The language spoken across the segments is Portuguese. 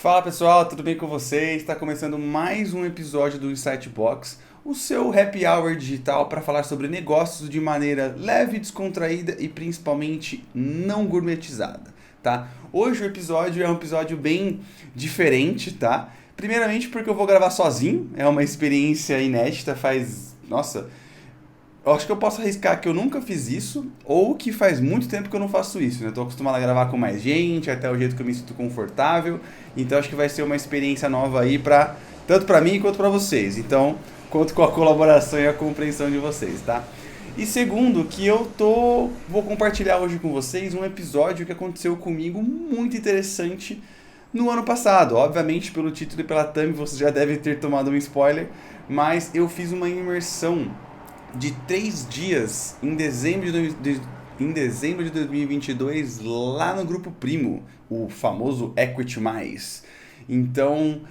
Fala pessoal, tudo bem com vocês? Está começando mais um episódio do Insight Box, o seu happy hour digital para falar sobre negócios de maneira leve, descontraída e principalmente não gourmetizada, tá? Hoje o episódio é um episódio bem diferente, tá? Primeiramente porque eu vou gravar sozinho, é uma experiência inédita, nossa, eu acho que eu posso arriscar que eu nunca fiz isso, ou que faz muito tempo que eu não faço isso, né? Eu tô acostumado a gravar com mais gente, até o jeito que eu me sinto confortável. Então acho que vai ser uma experiência nova aí tanto pra mim quanto pra vocês. Então, conto com a colaboração e a compreensão de vocês, tá? E segundo, que vou compartilhar hoje com vocês um episódio que aconteceu comigo muito interessante no ano passado. Obviamente, pelo título e pela thumb, vocês já devem ter tomado um spoiler, mas eu fiz uma imersão de 3 dias em dezembro de 2022 lá no Grupo Primo, o famoso Equity Mais. Então,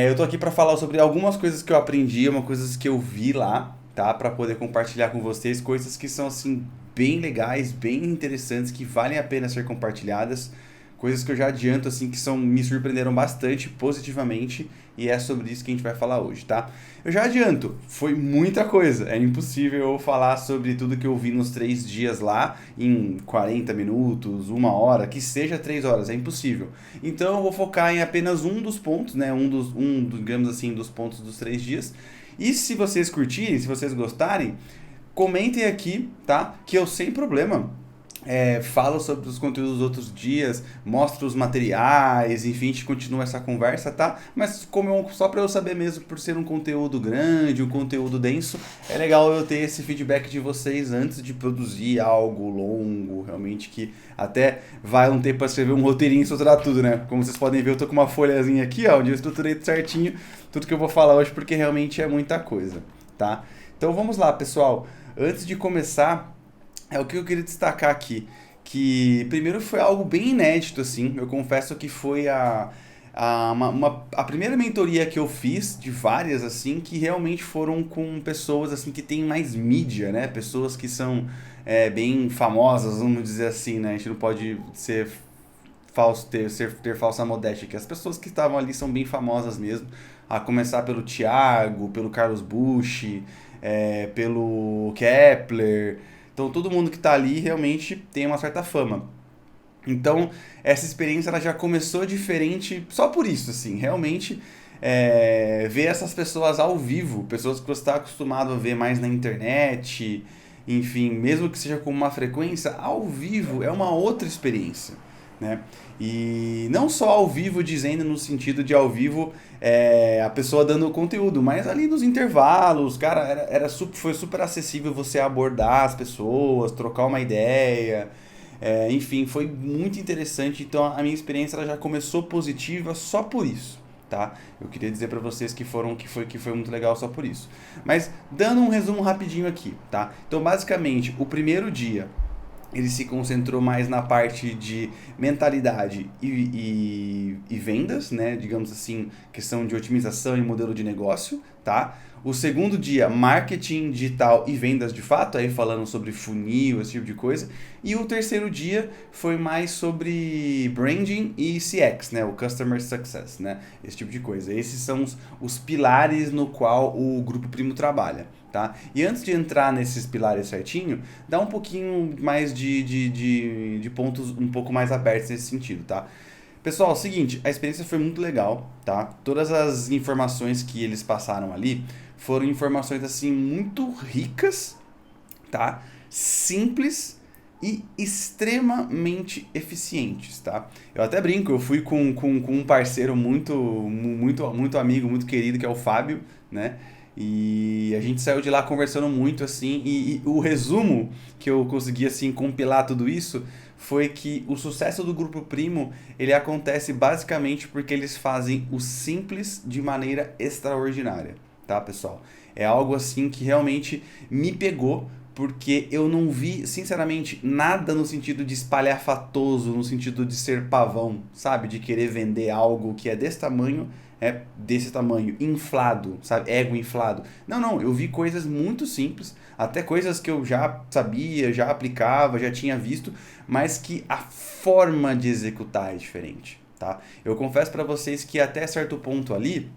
eu tô aqui para falar sobre algumas coisas que eu aprendi, algumas coisas que eu vi lá, tá? Para poder compartilhar com vocês, coisas que são assim bem legais, bem interessantes, que valem a pena ser compartilhadas. Coisas que eu já adianto assim que me surpreenderam bastante positivamente e é sobre isso que a gente vai falar hoje, tá? Eu já adianto, foi muita coisa. É impossível eu falar sobre tudo que eu vi nos 3 dias lá em 40 minutos, 1 hora, que seja 3 horas, é impossível. Então eu vou focar em apenas um dos pontos, né? Digamos assim, dos pontos dos 3 dias. E se vocês curtirem, se vocês gostarem, comentem aqui, tá? Que eu sem problema falo sobre os conteúdos dos outros dias, mostro os materiais, enfim, a gente continua essa conversa, tá? Mas só para eu saber mesmo, por ser um conteúdo grande, um conteúdo denso, é legal eu ter esse feedback de vocês antes de produzir algo longo, realmente que até vai um tempo para escrever um roteirinho e estruturar tudo, né? Como vocês podem ver, eu tô com uma folhazinha aqui, ó, onde eu estruturei certinho tudo que eu vou falar hoje, porque realmente é muita coisa, tá? Então vamos lá, pessoal. Antes de começar, o que eu queria destacar aqui, que primeiro foi algo bem inédito, assim, eu confesso que foi a primeira mentoria que eu fiz, de várias, assim, que realmente foram com pessoas, assim, que têm mais mídia, né, pessoas que são bem famosas, vamos dizer assim, né, a gente não pode ser falso, ter falsa modéstia, que as pessoas que estavam ali são bem famosas mesmo, a começar pelo Thiago, pelo Carlos Bush, pelo Kepler. Então todo mundo que está ali realmente tem uma certa fama. Então essa experiência ela já começou diferente só por isso, assim, realmente ver essas pessoas ao vivo, pessoas que você está acostumado a ver mais na internet, enfim, mesmo que seja com uma frequência, ao vivo é uma outra experiência, né? E não só ao vivo, dizendo no sentido de ao vivo a pessoa dando conteúdo, mas ali nos intervalos, cara, foi super acessível você abordar as pessoas, trocar uma ideia, enfim, foi muito interessante. Então a minha experiência ela já começou positiva só por isso, tá? Eu queria dizer para vocês que foi muito legal só por isso. Mas dando um resumo rapidinho aqui, tá? Então basicamente o primeiro dia ele se concentrou mais na parte de mentalidade e vendas, né? Digamos assim, questão de otimização e modelo de negócio, tá? O segundo dia, marketing digital e vendas de fato, aí falando sobre funil, esse tipo de coisa. E o terceiro dia foi mais sobre branding e CX, né? O Customer Success, né? Esse tipo de coisa. Esses são os pilares no qual o Grupo Primo trabalha. Tá? E antes de entrar nesses pilares certinho, dá um pouquinho mais de pontos um pouco mais abertos nesse sentido, tá? Pessoal, é o seguinte, a experiência foi muito legal, tá? Todas as informações que eles passaram ali foram informações, assim, muito ricas, tá? Simples e extremamente eficientes, tá? Eu até brinco, eu fui com um parceiro muito amigo, muito querido, que é o Fábio, né? E a gente saiu de lá conversando muito, assim, e o resumo que eu consegui, assim, compilar tudo isso foi que o sucesso do Grupo Primo, ele acontece basicamente porque eles fazem o simples de maneira extraordinária, tá, pessoal? É algo, assim, que realmente me pegou, porque eu não vi, sinceramente, nada no sentido de espalhafatoso, no sentido de ser pavão, sabe? De querer vender algo que é desse tamanho, inflado, sabe? Ego inflado. Não, não, eu vi coisas muito simples, até coisas que eu já sabia, já aplicava, já tinha visto, mas que a forma de executar é diferente, tá? Eu confesso para vocês que até certo ponto ali,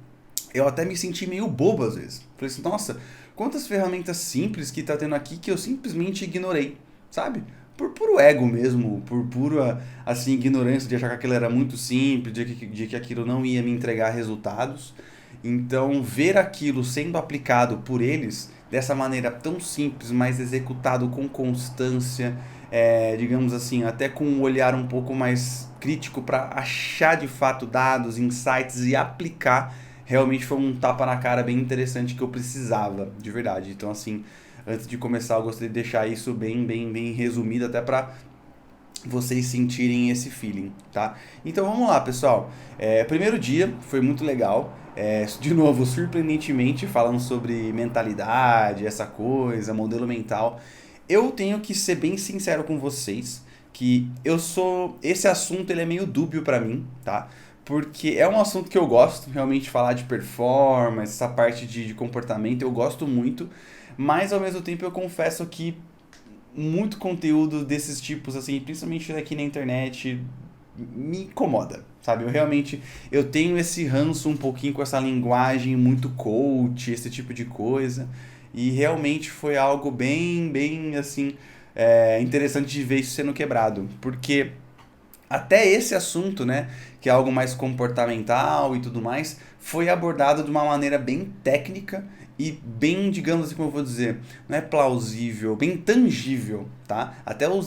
eu até me senti meio bobo às vezes. Falei assim, nossa, quantas ferramentas simples que tá tendo aqui que eu simplesmente ignorei, sabe? Por puro ego mesmo, por pura, assim, ignorância de achar que aquilo era muito simples, de que aquilo não ia me entregar resultados. Então, ver aquilo sendo aplicado por eles dessa maneira tão simples, mas executado com constância, digamos assim, até com um olhar um pouco mais crítico para achar de fato dados, insights e aplicar, realmente foi um tapa na cara bem interessante que eu precisava, de verdade. Então, assim, antes de começar, eu gostaria de deixar isso bem resumido, até para vocês sentirem esse feeling, tá? Então vamos lá, pessoal. Primeiro dia foi muito legal. De novo, surpreendentemente, falando sobre mentalidade, essa coisa, modelo mental. Eu tenho que ser bem sincero com vocês que esse assunto ele é meio dúbio pra mim, tá? Porque é um assunto que eu gosto, realmente falar de performance, essa parte de comportamento, eu gosto muito, mas ao mesmo tempo eu confesso que muito conteúdo desses tipos, assim, principalmente aqui na internet, me incomoda, sabe? Eu tenho esse ranço um pouquinho com essa linguagem muito coach, esse tipo de coisa, e realmente foi algo bem, assim, interessante de ver isso sendo quebrado, porque até esse assunto, né, que é algo mais comportamental e tudo mais, foi abordado de uma maneira bem técnica e bem, digamos assim, como eu vou dizer, não é plausível, bem tangível, tá?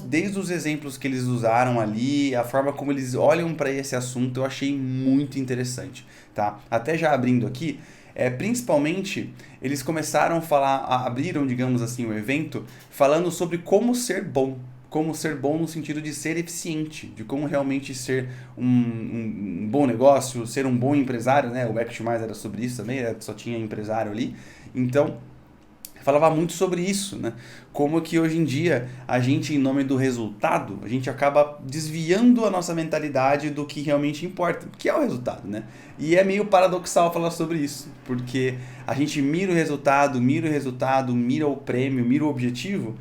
Desde os exemplos que eles usaram ali, a forma como eles olham para esse assunto, eu achei muito interessante, tá? Até já abrindo aqui, principalmente eles começaram a falar, abriram, digamos assim, o evento falando sobre como ser bom no sentido de ser eficiente, de como realmente ser um bom negócio, ser um bom empresário, né? O Act Mais era sobre isso também, só tinha empresário ali. Então, falava muito sobre isso, né? Como que hoje em dia a gente, em nome do resultado, a gente acaba desviando a nossa mentalidade do que realmente importa, que é o resultado, né? E é meio paradoxal falar sobre isso, porque a gente mira o prêmio, mira o objetivo,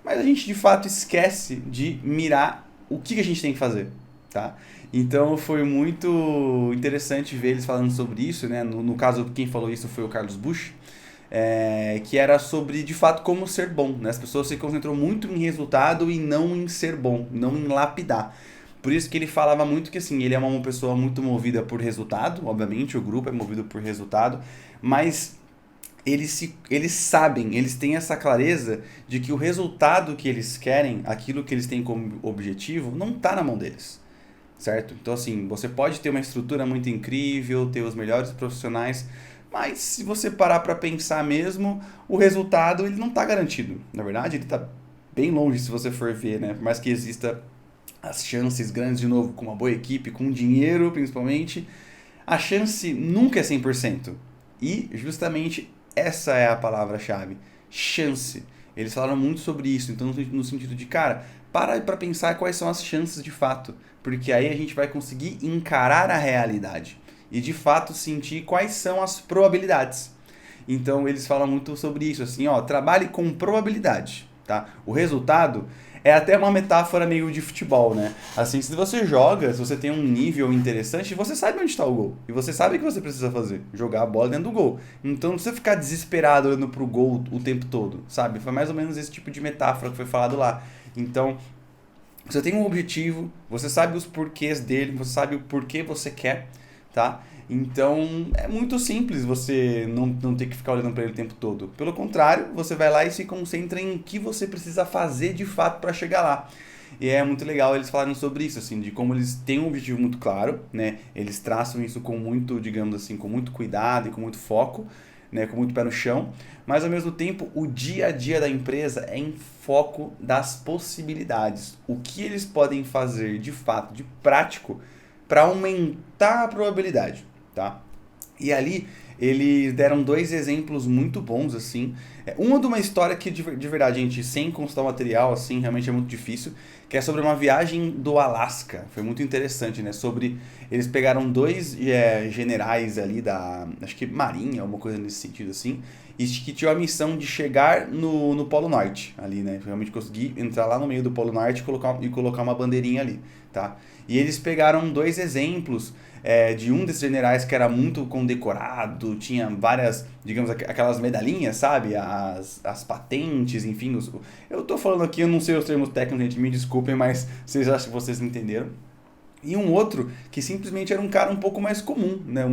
mas a gente de fato esquece de mirar o que a gente tem que fazer, tá? Então foi muito interessante ver eles falando sobre isso, né? No caso, quem falou isso foi o Carlos Bush, que era sobre de fato como ser bom, né? As pessoas se concentram muito em resultado e não em ser bom, não em lapidar. Por isso que ele falava muito que assim, ele é uma pessoa muito movida por resultado, obviamente o grupo é movido por resultado, mas eles sabem, eles têm essa clareza de que o resultado que eles querem, aquilo que eles têm como objetivo, não está na mão deles, certo? Então assim, você pode ter uma estrutura muito incrível, ter os melhores profissionais, mas se você parar para pensar mesmo, o resultado ele não está garantido. Na verdade, ele está bem longe se você for ver, né? Por mais que exista as chances grandes, de novo, com uma boa equipe, com dinheiro principalmente, a chance nunca é 100%. E justamente essa é a palavra-chave, chance. Eles falaram muito sobre isso, então no sentido de, cara, para pra pensar quais são as chances de fato, porque aí a gente vai conseguir encarar a realidade e de fato sentir quais são as probabilidades. Então eles falam muito sobre isso, assim, ó, trabalhe com probabilidade, tá? O resultado é até uma metáfora meio de futebol, né? Assim, se você joga, se você tem um nível interessante, você sabe onde está o gol. E você sabe o que você precisa fazer, jogar a bola dentro do gol. Então não precisa ficar desesperado olhando pro gol o tempo todo, sabe? Foi mais ou menos esse tipo de metáfora que foi falado lá. Então, você tem um objetivo, você sabe os porquês dele, você sabe o porquê você quer, tá? Então é muito simples você não ter que ficar olhando para ele o tempo todo. Pelo contrário, você vai lá e se concentra em o que você precisa fazer de fato para chegar lá. E é muito legal eles falarem sobre isso, assim, de como eles têm um objetivo muito claro, né? Eles traçam isso com muito, digamos assim, com muito cuidado e com muito foco, né? Com muito pé no chão. Mas ao mesmo tempo, o dia a dia da empresa é em foco das possibilidades. O que eles podem fazer de fato, de prático, para aumentar a probabilidade. Tá? E ali eles deram dois exemplos muito bons, assim. Uma de uma história que, de verdade, gente, sem consultar o material, assim, realmente é muito difícil, que é sobre uma viagem do Alasca. Foi muito interessante, né? Sobre... Eles pegaram dois generais ali da, acho que Marinha, alguma coisa nesse sentido, assim, e que tinham a missão de chegar no Polo Norte, ali, né? Realmente conseguir entrar lá no meio do Polo Norte e colocar uma bandeirinha ali, tá? E eles pegaram dois exemplos de um desses generais que era muito condecorado, tinha várias, digamos, aquelas medalhinhas, sabe? As patentes, enfim. Eu tô falando aqui, eu não sei os termos técnicos, gente, me desculpem, mas vocês acham que vocês entenderam. E um outro que simplesmente era um cara um pouco mais comum, né?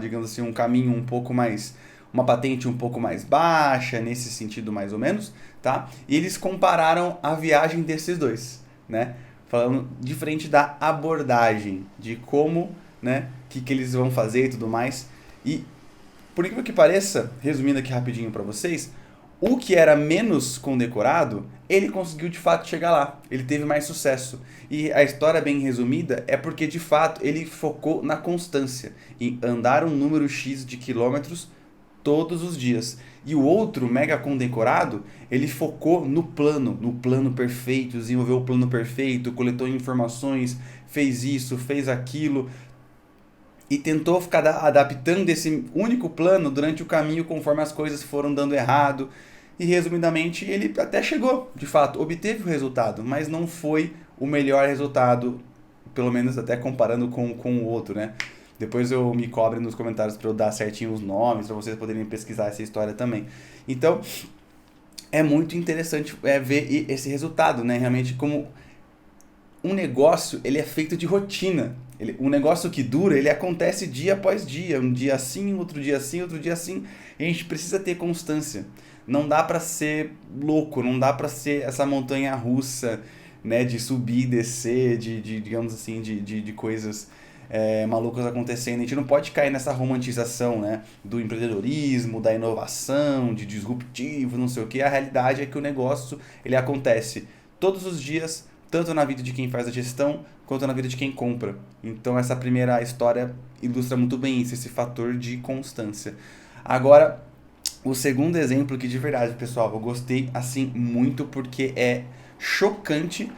Digamos assim, um caminho um pouco mais... Uma patente um pouco mais baixa, nesse sentido mais ou menos, tá? E eles compararam a viagem desses dois, né? Falando diferente da abordagem, de como, né, que eles vão fazer e tudo mais. E, por incrível que pareça, resumindo aqui rapidinho para vocês, o que era menos condecorado, ele conseguiu de fato chegar lá. Ele teve mais sucesso. E a história bem resumida é porque de fato ele focou na constância, em andar um número X de quilômetros todos os dias. E o outro, mega condecorado, ele focou no plano perfeito, desenvolveu o plano perfeito, coletou informações, fez isso, fez aquilo, e tentou ficar adaptando esse único plano durante o caminho conforme as coisas foram dando errado. E resumidamente, ele até chegou, de fato, obteve o resultado, mas não foi o melhor resultado, pelo menos até comparando com o outro, né? Depois eu me cobre nos comentários para eu dar certinho os nomes, para vocês poderem pesquisar essa história também. Então, é muito interessante ver esse resultado, né? Realmente como um negócio, ele é feito de rotina. Um negócio que dura, ele acontece dia após dia. Um dia assim, outro dia assim, outro dia assim. E a gente precisa ter constância. Não dá para ser louco, não dá para ser essa montanha russa, né? De subir e descer, digamos assim, de coisas malucas acontecendo. A gente não pode cair nessa romantização, né, do empreendedorismo, da inovação, de disruptivo, não sei o que. A realidade é que o negócio ele acontece todos os dias, tanto na vida de quem faz a gestão, quanto na vida de quem compra. Então essa primeira história ilustra muito bem isso, esse fator de constância. Agora, o segundo exemplo que de verdade, pessoal, eu gostei assim muito porque é chocante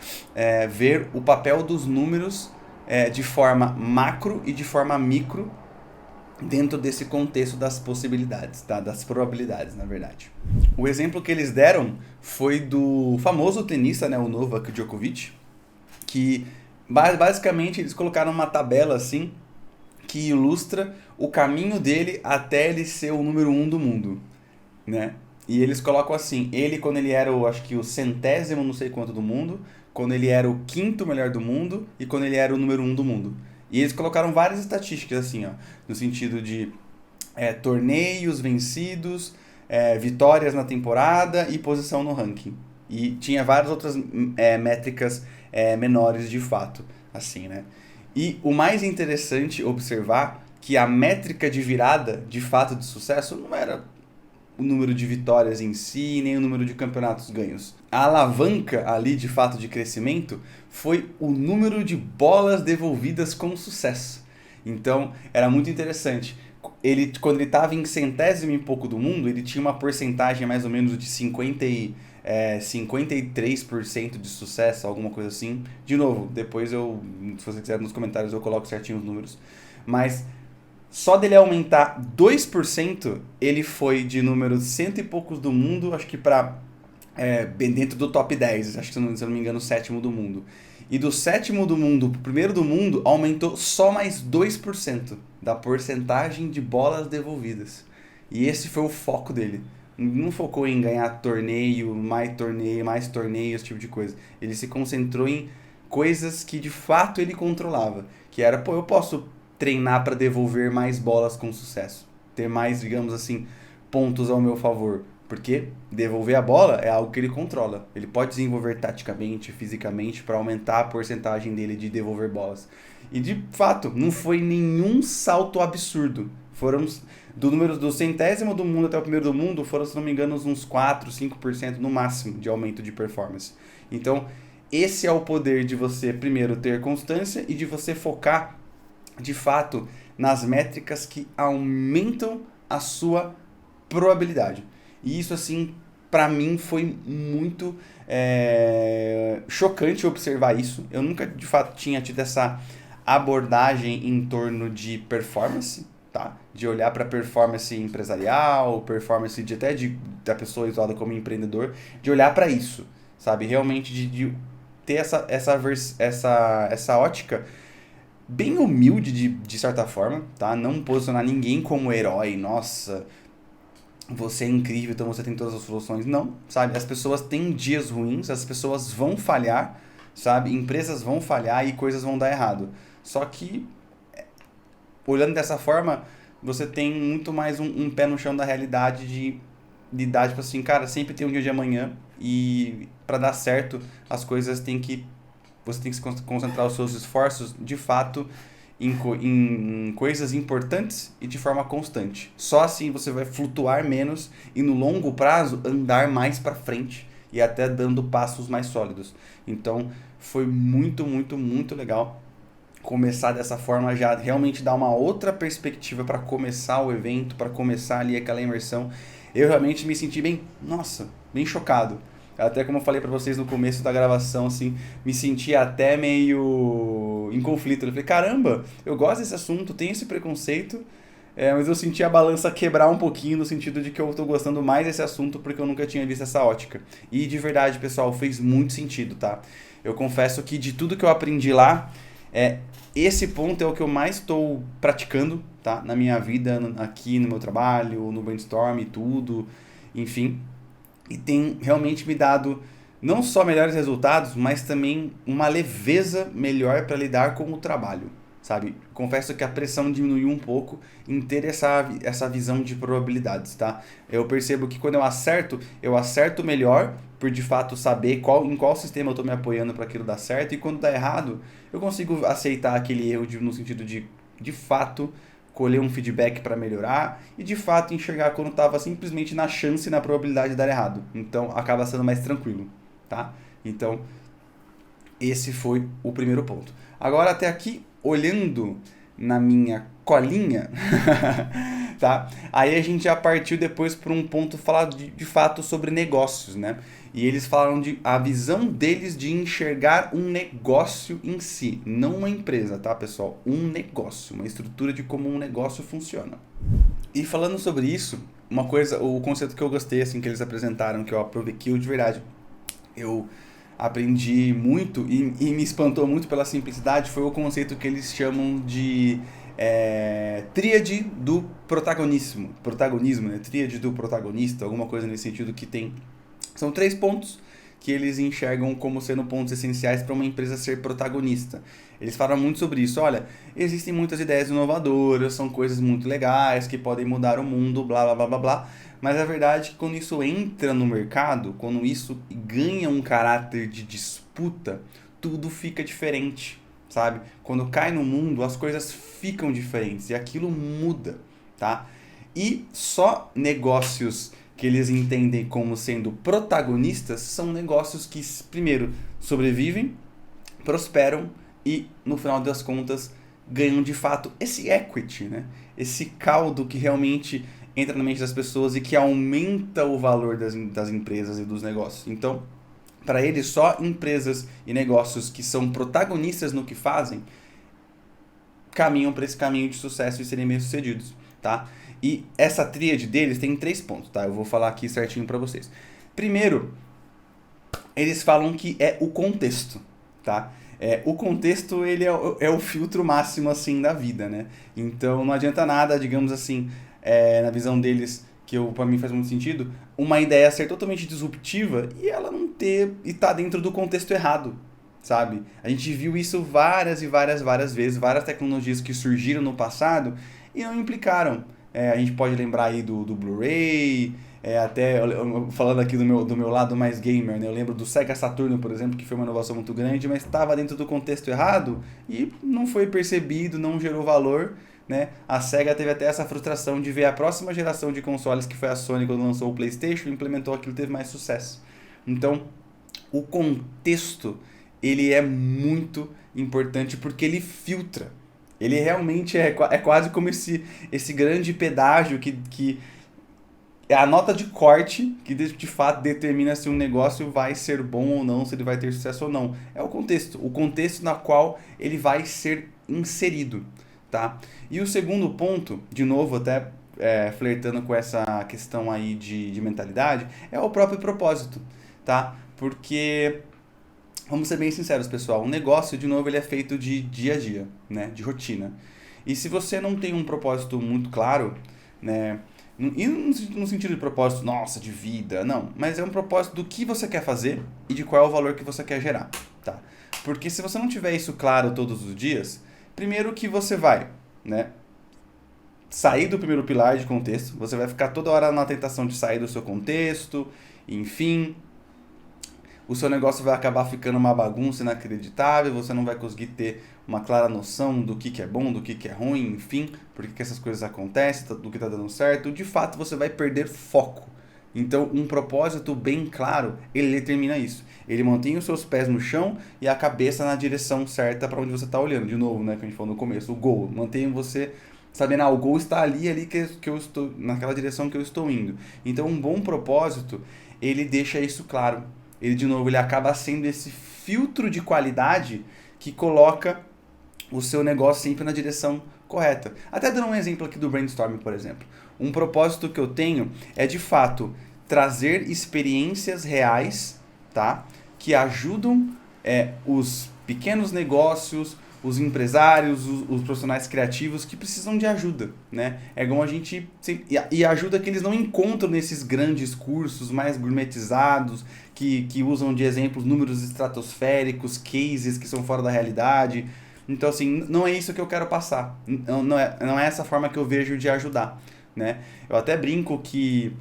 ver o papel dos números de forma macro e de forma micro dentro desse contexto das possibilidades, tá? Das probabilidades, na verdade. O exemplo que eles deram foi do famoso tenista, né, o Novak Djokovic, que basicamente eles colocaram uma tabela assim que ilustra o caminho dele até ele ser o número 1 do mundo, né? E eles colocam assim, ele quando ele era acho que o centésimo não sei quanto do mundo, quando ele era o quinto melhor do mundo e quando ele era o número 1 do mundo. E eles colocaram várias estatísticas assim, ó, no sentido de torneios vencidos, vitórias na temporada e posição no ranking. E tinha várias outras métricas menores de fato, assim, né? E o mais interessante observar que a métrica de virada, de fato, de sucesso, não era o número de vitórias em si, nem o número de campeonatos ganhos. A alavanca ali, de fato, de crescimento foi o número de bolas devolvidas com sucesso. Então, era muito interessante. Quando ele estava em centésimo e pouco do mundo, ele tinha uma porcentagem mais ou menos de 53% de sucesso, alguma coisa assim. De novo, depois se você quiser nos comentários eu coloco certinho os números. Mas só dele aumentar 2%, ele foi de número cento e poucos do mundo, acho que para bem dentro do top 10, acho que se eu não me engano, o sétimo do mundo. E do sétimo do mundo pro primeiro do mundo, aumentou só mais 2% da porcentagem de bolas devolvidas. E esse foi o foco dele. Não focou em ganhar torneio, mais torneio, esse tipo de coisa. Ele se concentrou em coisas que de fato ele controlava. Que era, eu posso treinar para devolver mais bolas com sucesso. Ter mais, digamos assim, pontos ao meu favor. Porque devolver a bola é algo que ele controla. Ele pode desenvolver taticamente, fisicamente, para aumentar a porcentagem dele de devolver bolas. E de fato, não foi nenhum salto absurdo. Foram do número do centésimo do mundo até o primeiro do mundo, foram, se não me engano, uns 4, 5% no máximo de aumento de performance. Então, esse é o poder de você, primeiro, ter constância e de você focar, de fato, nas métricas que aumentam a sua probabilidade. E isso, assim, para mim foi muito chocante observar isso. Eu nunca, de fato, tinha tido essa abordagem em torno de performance, tá? De olhar para performance empresarial, performance da pessoa isolada como empreendedor, de olhar para isso, sabe? Realmente de ter essa ótica bem humilde de certa forma, tá? Não posicionar ninguém como herói, nossa, você é incrível, então você tem todas as soluções. Não, sabe? As pessoas têm dias ruins, as pessoas vão falhar, sabe? Empresas vão falhar e coisas vão dar errado. Só que, olhando dessa forma, você tem muito mais um pé no chão da realidade de dar, tipo assim, cara, sempre tem um dia de amanhã e para dar certo, as coisas você tem que se concentrar os seus esforços, de fato, em coisas importantes e de forma constante. Só assim você vai flutuar menos e no longo prazo andar mais para frente e até dando passos mais sólidos. Então foi muito, muito, muito legal começar dessa forma, já realmente dar uma outra perspectiva para começar o evento, para começar ali aquela imersão. Eu realmente me senti bem, nossa, bem chocado. Até como eu falei para vocês no começo da gravação, assim, me senti até meio em conflito. Eu falei, caramba, eu gosto desse assunto, tenho esse preconceito, mas eu senti a balança quebrar um pouquinho no sentido de que eu tô gostando mais desse assunto porque eu nunca tinha visto essa ótica. E de verdade, pessoal, fez muito sentido, tá? Eu confesso que de tudo que eu aprendi lá, esse ponto é o que eu mais estou praticando, tá? Na minha vida, aqui no meu trabalho, no brainstorm e tudo, enfim. E tem realmente me dado não só melhores resultados, mas também uma leveza melhor para lidar com o trabalho, sabe? Confesso que a pressão diminuiu um pouco em ter essa visão de probabilidades, tá? Eu percebo que quando eu acerto melhor, por de fato saber em qual sistema eu estou me apoiando para aquilo dar certo, e quando dá errado, eu consigo aceitar aquele erro no sentido de fato, colher um feedback para melhorar e de fato enxergar quando estava simplesmente na chance e na probabilidade de dar errado. Então acaba sendo mais tranquilo, tá? Então esse foi o primeiro ponto. Agora até aqui, olhando na minha colinha, tá? Aí a gente já partiu depois para um ponto falar de fato sobre negócios, né? E eles falaram de a visão deles de enxergar um negócio em si, não uma empresa, tá, pessoal? Um negócio, uma estrutura de como um negócio funciona. E falando sobre isso, o conceito que eu gostei, assim, que eles apresentaram, que eu aprovei, que eu de verdade, eu aprendi muito e me espantou muito pela simplicidade, foi o conceito que eles chamam de tríade do protagonismo, né? Tríade do protagonista, alguma coisa nesse sentido que tem. São 3 pontos que eles enxergam como sendo pontos essenciais para uma empresa ser protagonista. Eles falam muito sobre isso. Olha, existem muitas ideias inovadoras, são coisas muito legais que podem mudar o mundo, blá blá blá blá blá. Mas a verdade é que quando isso entra no mercado, quando isso ganha um caráter de disputa, tudo fica diferente, sabe? Quando cai no mundo, as coisas ficam diferentes e aquilo muda, tá? E só negócios que eles entendem como sendo protagonistas são negócios que, primeiro, sobrevivem, prosperam e, no final das contas, ganham de fato esse equity, né? Esse caldo que realmente entra na mente das pessoas e que aumenta o valor das empresas e dos negócios. Então, para eles, só empresas e negócios que são protagonistas no que fazem caminham para esse caminho de sucesso e serem bem-sucedidos, tá? E essa tríade deles tem 3 pontos, tá? Eu vou falar aqui certinho para vocês. Primeiro, eles falam que é o contexto, tá? O contexto, ele é o filtro máximo, assim, da vida, né? Então, não adianta nada, digamos assim, na visão deles, que para mim faz muito sentido, uma ideia ser totalmente disruptiva e ela não e tá dentro do contexto errado, sabe? A gente viu isso várias e várias vezes, várias tecnologias que surgiram no passado e não implicaram. A gente pode lembrar aí do Blu-ray, até falando aqui do meu lado mais gamer, né? Eu lembro do Sega Saturn, por exemplo, que foi uma inovação muito grande, mas estava dentro do contexto errado e não foi percebido, não gerou valor, né? A Sega teve até essa frustração de ver a próxima geração de consoles, que foi a Sony quando lançou o PlayStation, implementou aquilo, teve mais sucesso. Então, o contexto, ele é muito importante porque ele filtra, Ele realmente é quase como esse grande pedágio que é a nota de corte que de fato determina se um negócio vai ser bom ou não, se ele vai ter sucesso ou não. É o contexto na qual ele vai ser inserido, tá? E o segundo ponto, de novo, até flertando com essa questão aí de mentalidade, é o próprio propósito, tá? Porque, vamos ser bem sinceros, pessoal, um negócio, de novo, ele é feito de dia a dia, né? De rotina. E se você não tem um propósito muito claro, né? E no sentido de propósito, nossa, de vida, não. Mas é um propósito do que você quer fazer e de qual é o valor que você quer gerar, tá? Porque se você não tiver isso claro todos os dias, primeiro que você vai, né? Sair do primeiro pilar de contexto, você vai ficar toda hora na tentação de sair do seu contexto, enfim, o seu negócio vai acabar ficando uma bagunça inacreditável, você não vai conseguir ter uma clara noção do que é bom, do que é ruim, enfim, por que essas coisas acontecem, do que está dando certo. De fato, você vai perder foco. Então, um propósito bem claro, ele determina isso. Ele mantém os seus pés no chão e a cabeça na direção certa para onde você está olhando. De novo, né, que a gente falou no começo, o goal. Mantém você sabendo, o goal está ali que eu estou, naquela direção que eu estou indo. Então, um bom propósito, ele deixa isso claro. Ele, de novo, ele acaba sendo esse filtro de qualidade que coloca o seu negócio sempre na direção correta. Até dando um exemplo aqui do brainstorming, por exemplo. Um propósito que eu tenho é, de fato, trazer experiências reais, tá? Que ajudam os pequenos negócios, os empresários, os profissionais criativos que precisam de ajuda, né? É como a gente... E ajuda que eles não encontram nesses grandes cursos mais gourmetizados, que usam de exemplos números estratosféricos, cases que são fora da realidade. Então, assim, não é isso que eu quero passar. Não é essa forma que eu vejo de ajudar, né? Eu até brinco que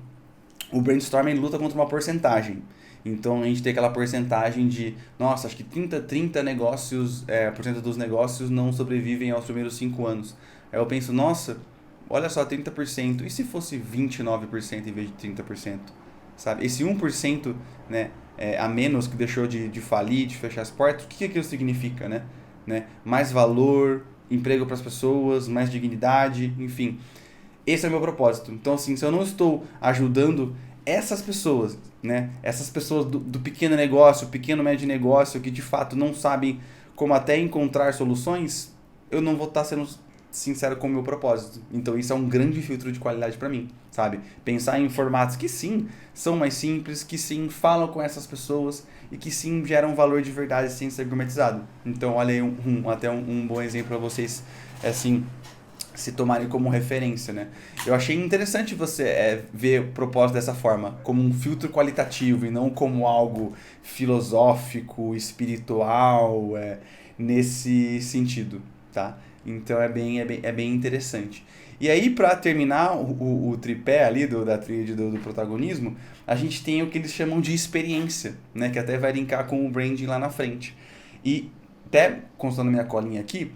o brainstorming luta contra uma porcentagem. Então, a gente tem aquela porcentagem de, nossa, acho que 30 negócios, por cento dos negócios não sobrevivem aos primeiros 5 anos. Aí eu penso, nossa, olha só, 30%. E se fosse 29% em vez de 30%? Sabe? Esse 1%, né, a menos que deixou de falir, de fechar as portas, o que aquilo significa, né? Mais valor, emprego para as pessoas, mais dignidade, enfim. Esse é o meu propósito. Então, assim, se eu não estou ajudando essas pessoas, né? Essas pessoas do pequeno negócio, pequeno médio negócio, que de fato não sabem como até encontrar soluções, eu não vou estar sendo sincero com o meu propósito. Então isso é um grande filtro de qualidade para mim, sabe? Pensar em formatos que sim, são mais simples, que sim, falam com essas pessoas e que sim, geram valor de verdade sem ser gourmetizado. Então olha aí até um bom exemplo para vocês, assim, se tomarem como referência, né? Eu achei interessante você ver o propósito dessa forma, como um filtro qualitativo e não como algo filosófico, espiritual, nesse sentido, tá? Então é bem interessante. E aí, para terminar o tripé ali da tríade do protagonismo, a gente tem o que eles chamam de experiência, né? Que até vai linkar com o branding lá na frente. E até, constando minha colinha aqui,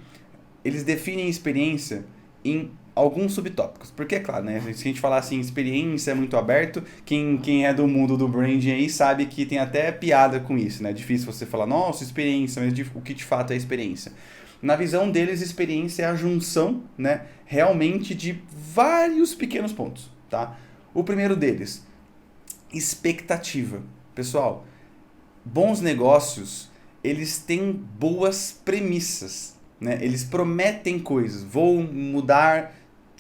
eles definem experiência em alguns subtópicos. Porque, é claro, né? Se a gente falar assim, experiência é muito aberto, quem é do mundo do branding aí sabe que tem até piada com isso, né? É difícil você falar, nossa, experiência, mas o que de fato é experiência? Na visão deles, experiência é a junção, né, realmente de vários pequenos pontos, tá? O primeiro deles, expectativa. Pessoal, bons negócios, eles têm boas premissas, né? Eles prometem coisas. Vou mudar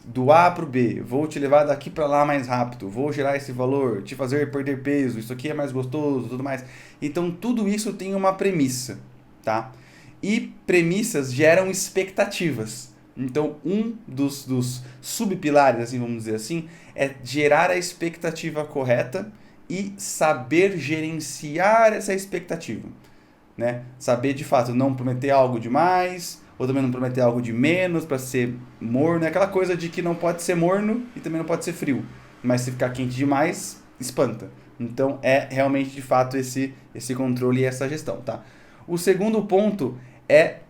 do A para o B, vou te levar daqui para lá mais rápido, vou gerar esse valor, te fazer perder peso, isso aqui é mais gostoso, tudo mais. Então, tudo isso tem uma premissa, tá? E premissas geram expectativas. Então, um dos subpilares, assim, vamos dizer assim, é gerar a expectativa correta e saber gerenciar essa expectativa, né? Saber, de fato, não prometer algo demais, ou também não prometer algo de menos para ser morno. É aquela coisa de que não pode ser morno e também não pode ser frio. Mas se ficar quente demais, espanta. Então, é realmente, de fato, esse controle e essa gestão, tá? O segundo ponto é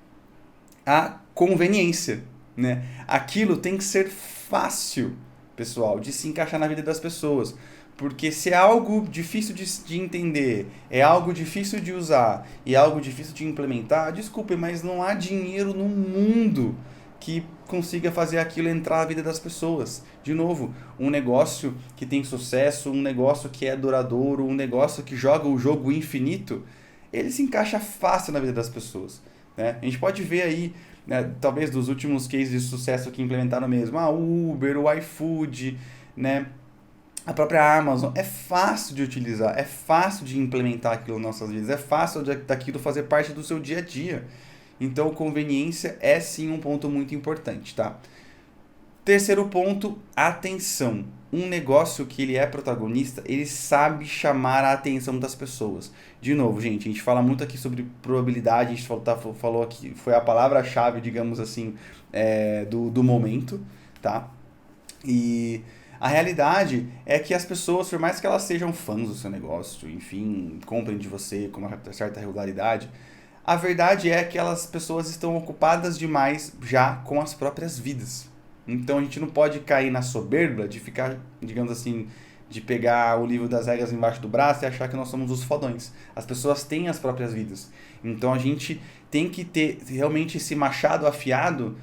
a conveniência, né? Aquilo tem que ser fácil, pessoal, de se encaixar na vida das pessoas. Porque se é algo difícil de entender, é algo difícil de usar e é algo difícil de implementar, desculpem, mas não há dinheiro no mundo que consiga fazer aquilo entrar na vida das pessoas. De novo, um negócio que tem sucesso, um negócio que é duradouro, um negócio que joga o jogo infinito, ele se encaixa fácil na vida das pessoas, né? A gente pode ver aí, né, talvez dos últimos cases de sucesso que implementaram mesmo, a Uber, o iFood, né? A própria Amazon. É fácil de utilizar, é fácil de implementar aquilo nas nossas vidas, é fácil daquilo fazer parte do seu dia a dia. Então, conveniência é sim um ponto muito importante, tá? Terceiro ponto, atenção. Um negócio que ele é protagonista, ele sabe chamar a atenção das pessoas. De novo, gente, a gente fala muito aqui sobre probabilidade, a gente falou aqui, foi a palavra-chave, digamos assim, do momento, tá? E a realidade é que as pessoas, por mais que elas sejam fãs do seu negócio, enfim, comprem de você com uma certa regularidade, a verdade é que as pessoas estão ocupadas demais já com as próprias vidas. Então a gente não pode cair na soberba de ficar, digamos assim, de pegar o livro das regras embaixo do braço e achar que nós somos os fodões. As pessoas têm as próprias vidas. Então a gente tem que ter realmente esse machado afiado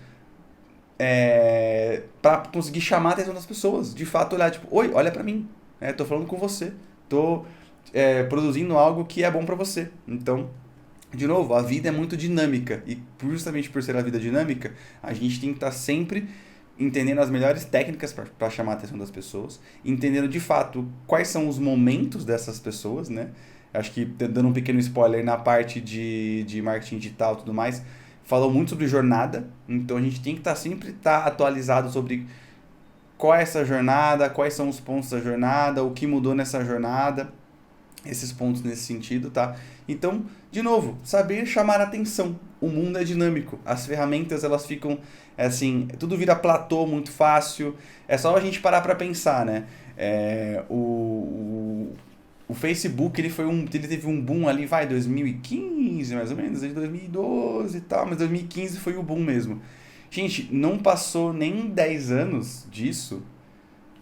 para conseguir chamar a atenção das pessoas. De fato, olhar tipo, oi, olha pra mim. Tô falando com você. Tô produzindo algo que é bom pra você. Então, de novo, a vida é muito dinâmica. E justamente por ser a vida dinâmica, a gente tem que estar sempre entendendo as melhores técnicas para chamar a atenção das pessoas, entendendo de fato quais são os momentos dessas pessoas, né? Acho que dando um pequeno spoiler na parte de marketing digital e tudo mais, falou muito sobre jornada, então a gente tem que sempre estar atualizado sobre qual é essa jornada, quais são os pontos da jornada, o que mudou nessa jornada, esses pontos nesse sentido, tá? Então, de novo, saber chamar a atenção. O mundo é dinâmico, as ferramentas elas ficam assim, tudo vira platô muito fácil, é só a gente parar para pensar, né? O Facebook ele teve um boom ali, 2015 mais ou menos, de 2012 e tal, mas 2015 foi o boom mesmo. Gente, não passou nem 10 anos disso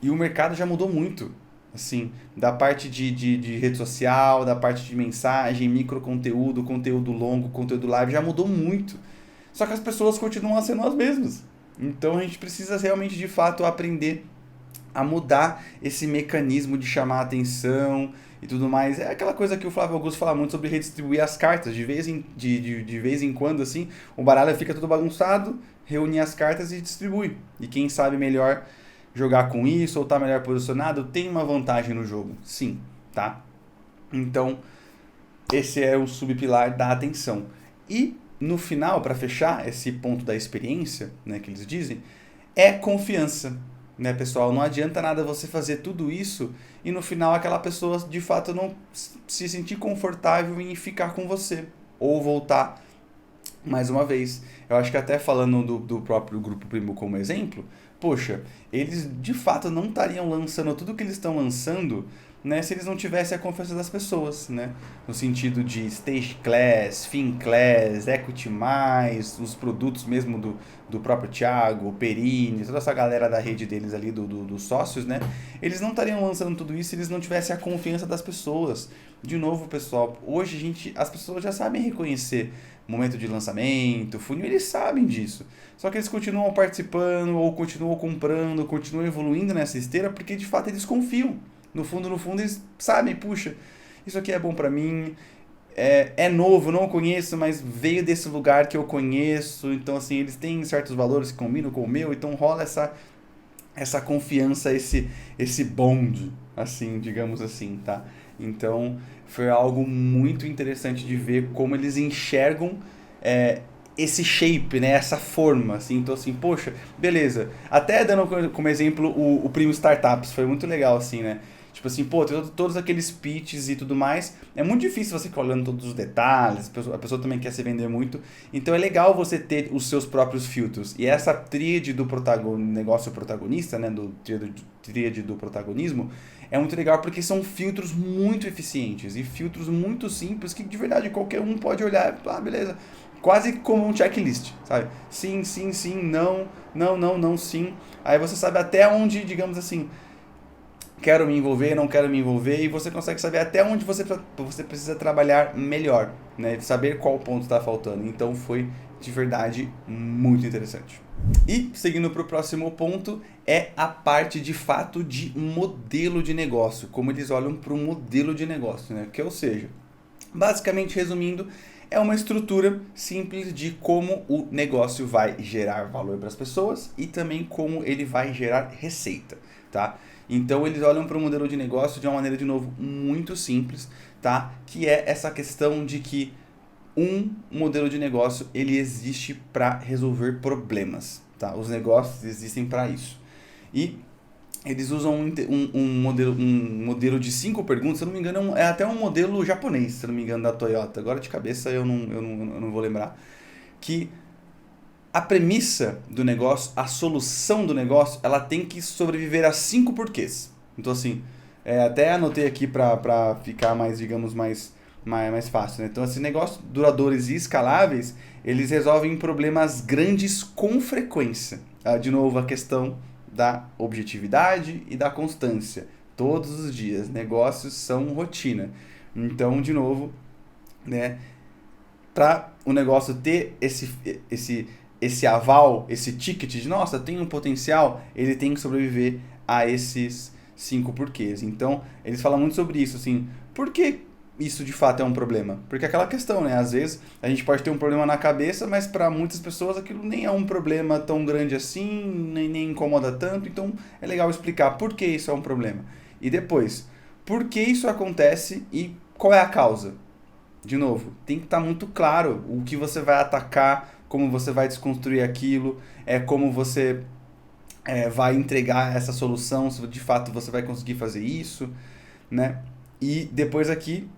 e o mercado já mudou muito. Assim, da parte de rede social, da parte de mensagem, microconteúdo, conteúdo longo, conteúdo live, já mudou muito. Só que as pessoas continuam sendo as mesmas. Então a gente precisa realmente, de fato, aprender a mudar esse mecanismo de chamar a atenção e tudo mais. É aquela coisa que o Flávio Augusto fala muito sobre redistribuir as cartas. De vez em quando, assim, o baralho fica tudo bagunçado, reúne as cartas e distribui. E quem sabe melhor jogar com isso ou estar melhor posicionado tem uma vantagem no jogo. Sim, tá? Então, esse é o subpilar da atenção. E, no final, para fechar esse ponto da experiência, né, que eles dizem, é confiança. Né, pessoal? Não adianta nada você fazer tudo isso e no final aquela pessoa de fato não se sentir confortável em ficar com você ou voltar mais uma vez. Eu acho que até falando do próprio Grupo Primo como exemplo, poxa, eles de fato não estariam lançando tudo que eles estão lançando, né, se eles não tivessem a confiança das pessoas, né? No sentido de Stage Class, Fin Class, Equity+, os produtos mesmo do próprio Thiago, Perini, toda essa galera da rede deles ali, dos sócios, né? Eles não estariam lançando tudo isso se eles não tivessem a confiança das pessoas. De novo, pessoal, hoje as pessoas já sabem reconhecer momento de lançamento, funil, eles sabem disso. Só que eles continuam participando, ou continuam comprando, continuam evoluindo nessa esteira, porque de fato eles confiam. No fundo, eles sabem, puxa, isso aqui é bom pra mim, é novo, não conheço, mas veio desse lugar que eu conheço, então assim, eles têm certos valores que combinam com o meu, então rola essa confiança, esse bond, assim, digamos assim, tá? Então, foi algo muito interessante de ver como eles enxergam esse shape, né? Essa forma, assim. Então, assim, poxa, beleza. Até dando como exemplo o Primo Startups, foi muito legal, assim, né? Tipo assim, pô, todos aqueles pitches e tudo mais. É muito difícil você ficar olhando todos os detalhes, a pessoa também quer se vender muito. Então é legal você ter os seus próprios filtros. E essa tríade do negócio protagonista, né? Tríade do protagonismo, é muito legal porque são filtros muito eficientes e filtros muito simples que de verdade qualquer um pode olhar e beleza. Quase como um checklist, sabe? Sim, sim, sim, não, não, não, não, sim. Aí você sabe até onde, digamos assim, quero me envolver, não quero me envolver, e você consegue saber até onde você precisa trabalhar melhor, né? Saber qual ponto está faltando. Então foi de verdade muito interessante. E, seguindo para o próximo ponto, é a parte de fato de modelo de negócio, como eles olham para o modelo de negócio, né? Que, ou seja, basicamente resumindo, é uma estrutura simples de como o negócio vai gerar valor para as pessoas e também como ele vai gerar receita, tá? Então eles olham para o modelo de negócio de uma maneira, de novo, muito simples, tá? Que é essa questão de que um modelo de negócio ele existe para resolver problemas, tá? Os negócios existem para isso. E eles usam um modelo de 5 perguntas, se eu não me engano, é até um modelo japonês, se eu não me engano, da Toyota. Agora de cabeça eu não vou lembrar. Que a premissa do negócio, a solução do negócio, ela tem que sobreviver a 5 porquês. Então assim, até anotei aqui para ficar mais, digamos, mais fácil, né? Então, assim, negócios duradouros e escaláveis, eles resolvem problemas grandes com frequência. De novo, a questão da objetividade e da constância. Todos os dias, negócios são rotina. Então, de novo, né, para o negócio ter esse aval, esse ticket de, nossa, tem um potencial, ele tem que sobreviver a esses 5 porquês. Então, eles falam muito sobre isso, assim, por que isso de fato é um problema? Porque é aquela questão, né? Às vezes a gente pode ter um problema na cabeça, mas para muitas pessoas aquilo nem é um problema tão grande assim, nem incomoda tanto. Então é legal explicar por que isso é um problema. E depois, por que isso acontece e qual é a causa? De novo, tem que estar muito claro o que você vai atacar, como você vai desconstruir aquilo, como você vai entregar essa solução, se de fato você vai conseguir fazer isso, né? E depois aqui,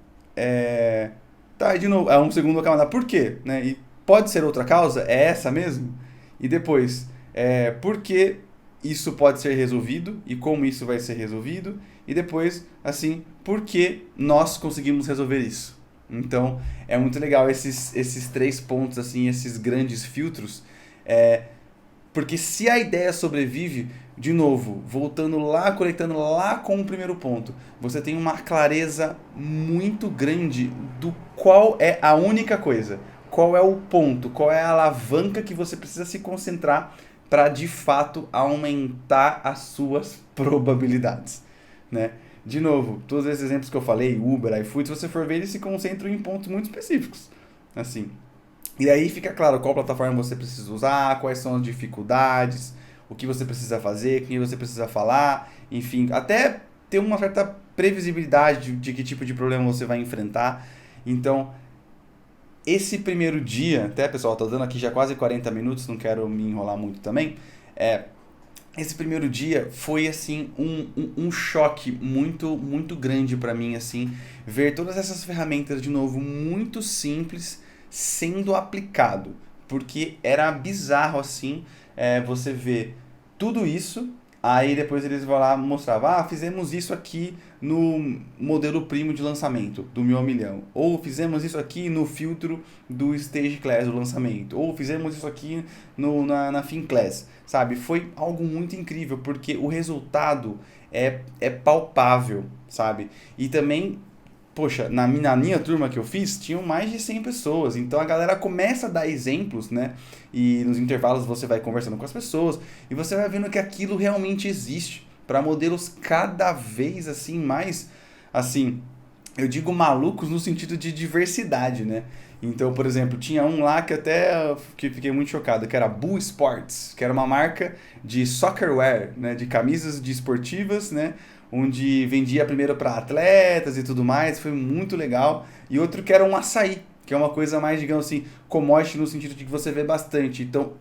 tá, de novo, é um segundo camada. Por quê? Né? E pode ser outra causa? É essa mesmo? E depois, por que isso pode ser resolvido e como isso vai ser resolvido? E depois, assim, por que nós conseguimos resolver isso? Então, é muito legal esses 3 pontos, assim, esses grandes filtros, porque se a ideia sobrevive, de novo, voltando lá, conectando lá com o primeiro ponto, você tem uma clareza muito grande do qual é a única coisa, qual é o ponto, qual é a alavanca que você precisa se concentrar para de fato aumentar as suas probabilidades, né? De novo, todos esses exemplos que eu falei, Uber, iFood, se você for ver, eles se concentram em pontos muito específicos, assim. E aí fica claro qual plataforma você precisa usar, quais são as dificuldades, o que você precisa fazer, com quem você precisa falar, enfim, até ter uma certa previsibilidade de que tipo de problema você vai enfrentar. Então, esse primeiro dia, até pessoal, tô dando aqui já quase 40 minutos, não quero me enrolar muito também, esse primeiro dia foi assim um choque muito grande para mim, assim, ver todas essas ferramentas de novo muito simples sendo aplicado, porque era bizarro assim, você ver tudo isso, aí depois eles vão lá mostrar, fizemos isso aqui no modelo primo de lançamento do 1.000.000, ou fizemos isso aqui no filtro do Stage Class do lançamento, ou fizemos isso aqui na Fin Class, sabe? Foi algo muito incrível, porque o resultado é palpável, sabe? E também, poxa, na minha turma que eu fiz, tinham mais de 100 pessoas. Então a galera começa a dar exemplos, né? E nos intervalos você vai conversando com as pessoas e você vai vendo que aquilo realmente existe para modelos cada vez assim mais, assim, eu digo malucos no sentido de diversidade, né? Então, por exemplo, tinha um lá que fiquei muito chocado, que era Bull Sports, que era uma marca de soccerwear, né? De camisas de esportivas, né? Onde vendia primeiro para atletas e tudo mais, foi muito legal. E outro que era um açaí, que é uma coisa mais, digamos assim, commodity no sentido de que você vê bastante. Então,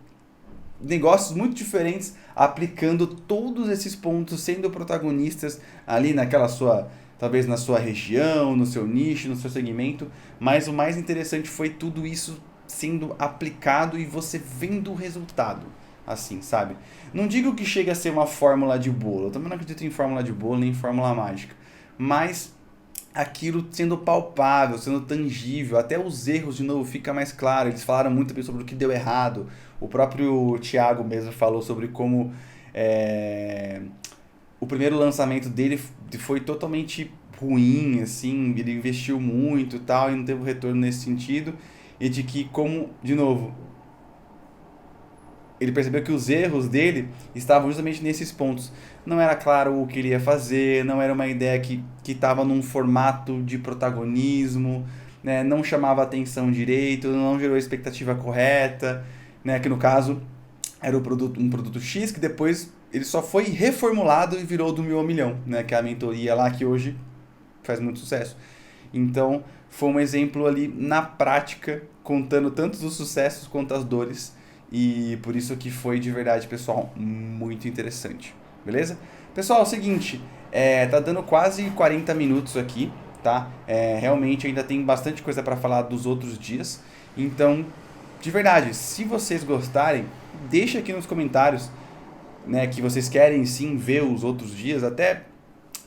negócios muito diferentes, aplicando todos esses pontos, sendo protagonistas ali naquela sua, talvez na sua região, no seu nicho, no seu segmento. Mas o mais interessante foi tudo isso sendo aplicado e você vendo o resultado. Assim, sabe? Não digo que chega a ser uma fórmula de bolo, eu também não acredito em fórmula de bolo nem em fórmula mágica, mas aquilo sendo palpável, sendo tangível, até os erros de novo fica mais claro. Eles falaram muito sobre o que deu errado, o próprio Thiago mesmo falou sobre como o primeiro lançamento dele foi totalmente ruim, assim, ele investiu muito e tal, e não teve retorno nesse sentido, e de que como, de novo, ele percebeu que os erros dele estavam justamente nesses pontos. Não era claro o que ele ia fazer, não era uma ideia que estava num formato de protagonismo, né? Não chamava atenção direito, não gerou a expectativa correta, né? Que no caso era um produto X que depois ele só foi reformulado e virou do 1.000 ao 1.000.000, né? Que é a mentoria lá que hoje faz muito sucesso. Então, foi um exemplo ali na prática, contando tanto os sucessos quanto as dores. E por isso que foi de verdade, pessoal, muito interessante. Beleza? Pessoal, é o seguinte, tá dando quase 40 minutos aqui, tá? Realmente ainda tem bastante coisa para falar dos outros dias. Então, de verdade, se vocês gostarem, deixa aqui nos comentários, né, que vocês querem sim ver os outros dias, até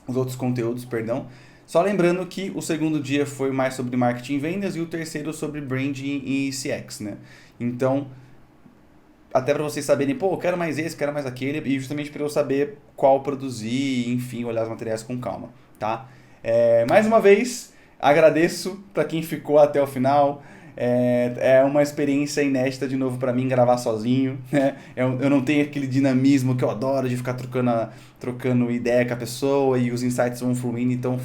os outros conteúdos, perdão. Só lembrando que o segundo dia foi mais sobre marketing e vendas e o terceiro sobre branding e CX, né? Então, até para vocês saberem, pô, eu quero mais esse, quero mais aquele, e justamente para eu saber qual produzir, enfim, olhar os materiais com calma, tá? Mais uma vez, agradeço para quem ficou até o final. É uma experiência inédita de novo para mim gravar sozinho, né? Eu não tenho aquele dinamismo que eu adoro de ficar trocando ideia com a pessoa e os insights vão fluindo, então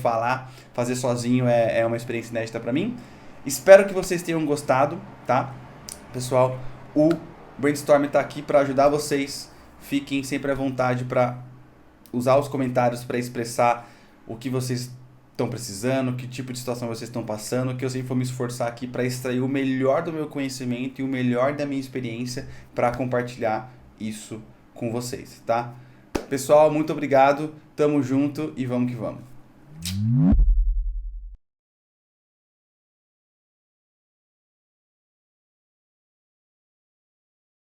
fazer sozinho é uma experiência inédita para mim. Espero que vocês tenham gostado, tá? Pessoal, o Brainstorm está aqui para ajudar vocês. Fiquem sempre à vontade para usar os comentários para expressar o que vocês estão precisando, que tipo de situação vocês estão passando, que eu sempre vou me esforçar aqui para extrair o melhor do meu conhecimento e o melhor da minha experiência para compartilhar isso com vocês, tá? Pessoal, muito obrigado, tamo junto e vamos que vamos.